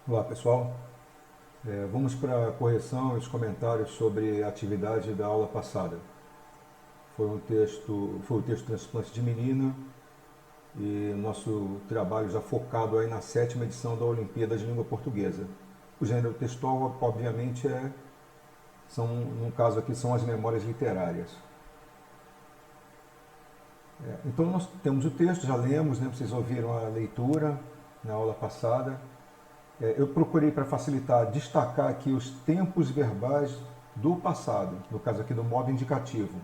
Olá pessoal, vamos para a correção e os comentários sobre a atividade da aula passada. Foi o texto Transplante de Menina e nosso trabalho já focado aí na sétima edição da Olimpíada de Língua Portuguesa. O gênero textual, obviamente, no caso aqui, são as memórias literárias. Então nós temos o texto, já lemos, né? Vocês ouviram a leitura na aula passada. Eu procurei, para facilitar, destacar aqui os tempos verbais do passado, no caso aqui do modo indicativo.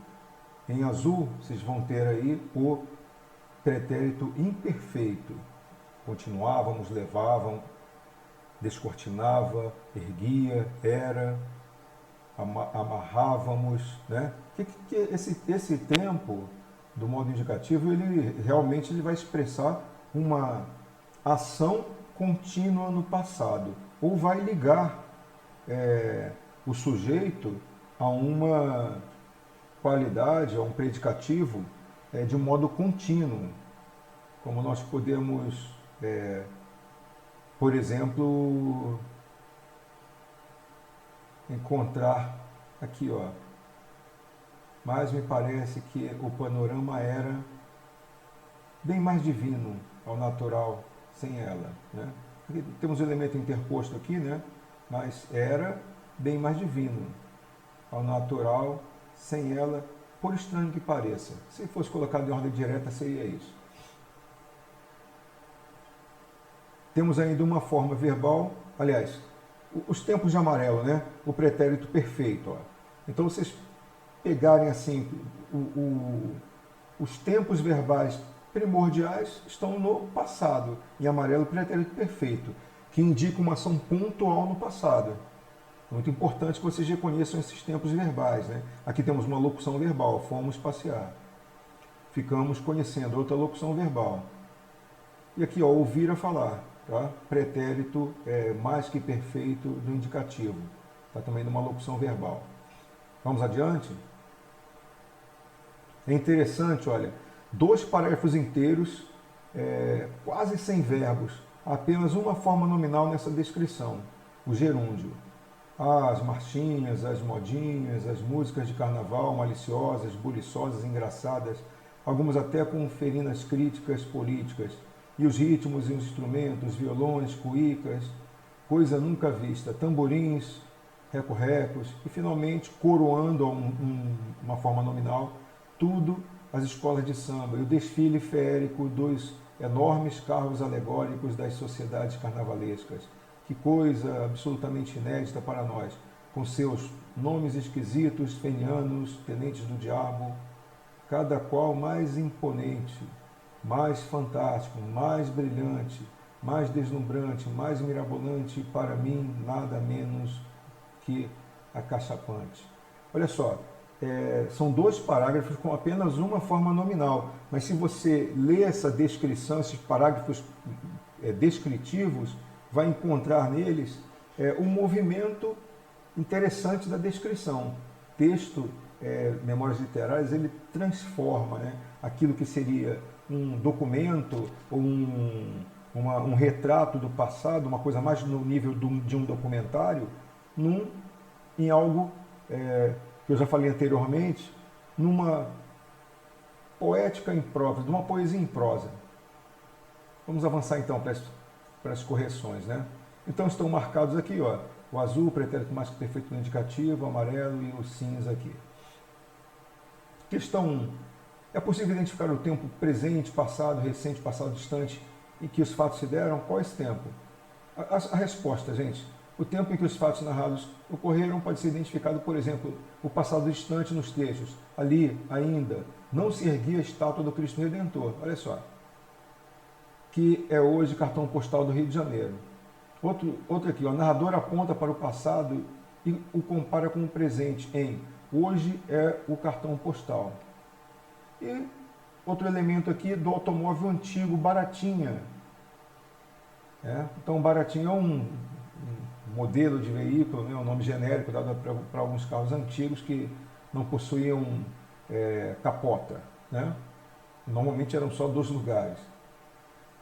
Em azul, vocês vão ter aí o pretérito imperfeito. Continuávamos, levavam, descortinava, erguia, era, amarrávamos, né? Esse tempo do modo indicativo, ele realmente vai expressar uma ação contínua no passado, ou vai ligar o sujeito a uma qualidade, a um predicativo de um modo contínuo, como nós podemos, por exemplo, encontrar aqui, ó. Mas me parece que o panorama era bem mais divino ao natural sem ela, né? Aqui temos um elemento interposto aqui, né? Mas era bem mais divino ao natural sem ela, por estranho que pareça. Se fosse colocado em ordem direta, seria isso. Temos ainda uma forma verbal, aliás, os tempos de amarelo, né? O pretérito perfeito, ó. Então vocês pegarem assim os tempos verbais primordiais estão no passado, em amarelo, pretérito perfeito, que indica uma ação pontual no passado. Muito importante que vocês reconheçam esses tempos verbais, né? Aqui temos uma locução verbal, fomos passear. Ficamos conhecendo outra locução verbal. E aqui, ó, ouvir a falar, tá? Pretérito mais que perfeito do indicativo. Está também numa locução verbal. Vamos adiante? É interessante, olha, 2 parágrafos inteiros, quase sem verbos, apenas uma forma nominal nessa descrição, o gerúndio. As marchinhas, as modinhas, as músicas de carnaval maliciosas, buliçosas, engraçadas, algumas até com ferinas críticas políticas, e os ritmos e os instrumentos, violões, cuícas, coisa nunca vista, tamborins, recorrecos, e finalmente, coroando uma forma nominal, tudo as escolas de samba e o desfile férico dos enormes carros alegóricos das sociedades carnavalescas. Que coisa absolutamente inédita para nós, com seus nomes esquisitos, fenianos, tenentes do diabo, cada qual mais imponente, mais fantástico, mais brilhante, mais deslumbrante, mais mirabolante, para mim nada menos que acachapante. Olha só, são 2 parágrafos com apenas uma forma nominal, mas se você lê essa descrição, esses parágrafos descritivos, vai encontrar neles um movimento interessante da descrição. Texto, Memórias Literárias, ele transforma, né, aquilo que seria um documento ou um retrato do passado, uma coisa mais no nível de um documentário, em algo que eu já falei anteriormente, numa poética em prosa, numa poesia em prosa. Vamos avançar então para as correções, né? Então estão marcados aqui, ó, o azul, o pretérito mais que perfeito no indicativo, o amarelo e o cinza aqui. Questão 1. É possível identificar o tempo presente, passado, recente, passado, distante em que os fatos se deram? Qual é esse tempo? A resposta, gente, o tempo em que os fatos narrados ocorreram pode ser identificado, por exemplo, o passado distante nos textos. Ali, ainda, não se erguia a estátua do Cristo Redentor. Olha só. Que é hoje cartão postal do Rio de Janeiro. Outro aqui, o narrador aponta para o passado e o compara com o presente em hoje é o cartão postal. E outro elemento aqui do automóvel antigo, Baratinha. Então, Baratinha é um modelo de veículo, né, um nome genérico dado para alguns carros antigos que não possuíam capota, né? Normalmente eram só 2 lugares.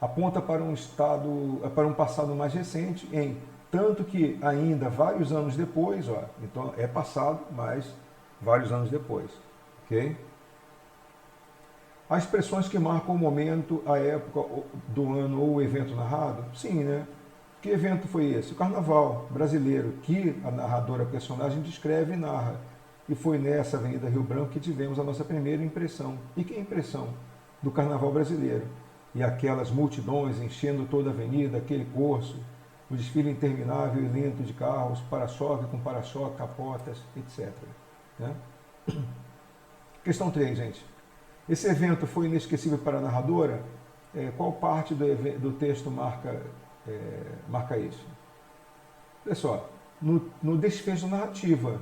aponta para para um passado mais recente, tanto que ainda vários anos depois, ó, então é passado, mas vários anos depois, ok? As expressões que marcam o momento, a época do ano ou o evento narrado, sim, né? Que evento foi esse? O Carnaval brasileiro, que a narradora personagem descreve e narra. E foi nessa Avenida Rio Branco que tivemos a nossa primeira impressão. E que impressão? Do Carnaval brasileiro. E aquelas multidões enchendo toda a avenida, aquele curso, o desfile interminável e lento de carros, para-choque com para-choque, capotas, etc. Né? Questão 3, gente. Esse evento foi inesquecível para a narradora? Qual parte do texto marca isso? Olha só, no desfecho da narrativa,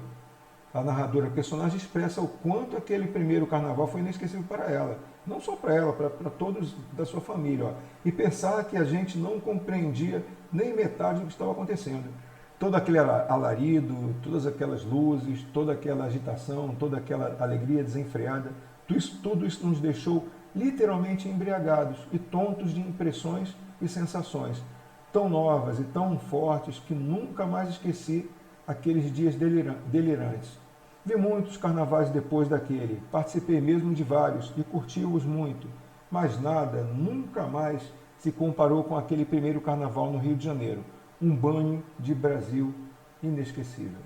a narradora, a personagem, expressa o quanto aquele primeiro carnaval foi inesquecível para ela. Não só para ela, para todos da sua família. Ó. E pensar que a gente não compreendia nem metade do que estava acontecendo. Todo aquele alarido, todas aquelas luzes, toda aquela agitação, toda aquela alegria desenfreada, tudo isso nos deixou literalmente embriagados e tontos de impressões e sensações tão novas e tão fortes que nunca mais esqueci aqueles dias delirantes. Vi muitos carnavais depois daquele, participei mesmo de vários e curti-os muito, mas nada, nunca mais se comparou com aquele primeiro carnaval no Rio de Janeiro, um banho de Brasil inesquecível.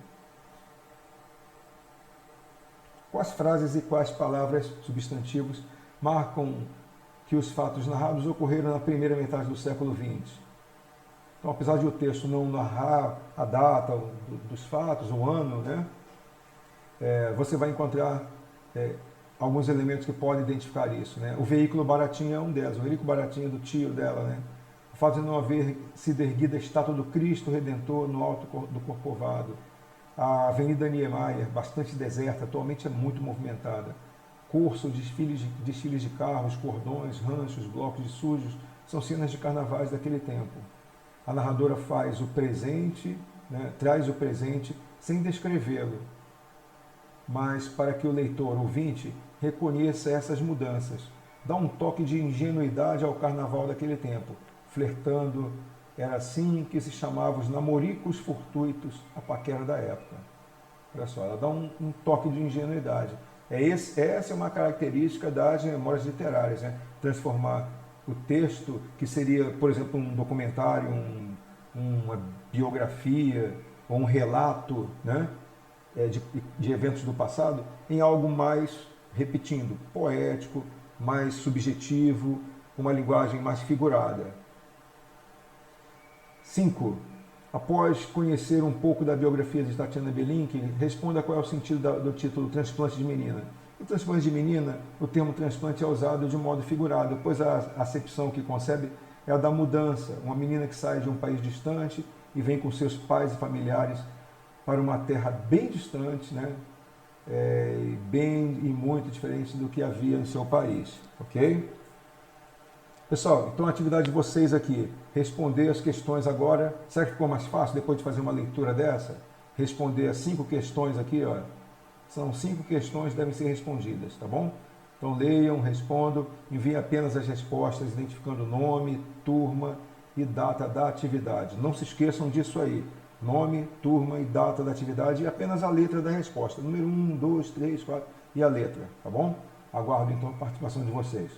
Quais frases e quais palavras, substantivos, marcam que os fatos narrados ocorreram na primeira metade do século XX? Então, apesar de o texto não narrar a data dos fatos, o ano, né, você vai encontrar alguns elementos que podem identificar isso. Né? O veículo baratinho é um deles, o veículo baratinho do tio dela. Né? O fato de não haver sido erguida a estátua do Cristo Redentor no alto do Corcovado. A Avenida Niemeyer, bastante deserta, atualmente é muito movimentada. Curso, desfiles de carros, cordões, ranchos, blocos de sujos, são cenas de carnavais daquele tempo. A narradora faz o presente, né, traz o presente sem descrevê-lo, mas para que o leitor, ouvinte, reconheça essas mudanças. Dá um toque de ingenuidade ao carnaval daquele tempo, flertando, era assim que se chamavam os namoricos fortuitos, a paquera da época. Olha só, ela dá um toque de ingenuidade. Essa é uma característica das memórias literárias, né? Transformar o texto, que seria, por exemplo, um documentário, uma biografia ou um relato, né, de eventos do passado, em algo mais, repetindo, poético, mais subjetivo, uma linguagem mais figurada. 5. Após conhecer um pouco da biografia de Tatiana Belink, responda qual é o sentido do título Transplante de Menina. Em transplante de menina, o termo transplante é usado de um modo figurado, pois a acepção que concebe é a da mudança, uma menina que sai de um país distante e vem com seus pais e familiares para uma terra bem distante, né? Bem e muito diferente do que havia em seu país, ok? Pessoal, então a atividade de vocês aqui, responder as questões agora. Será que ficou mais fácil depois de fazer uma leitura dessa? Responder as 5 questões aqui, ó. São 5 questões que devem ser respondidas, tá bom? Então leiam, respondam, enviem apenas as respostas, identificando nome, turma e data da atividade. Não se esqueçam disso aí. Nome, turma e data da atividade e apenas a letra da resposta. Número 1, 2, 3, 4 e a letra, tá bom? Aguardo então a participação de vocês.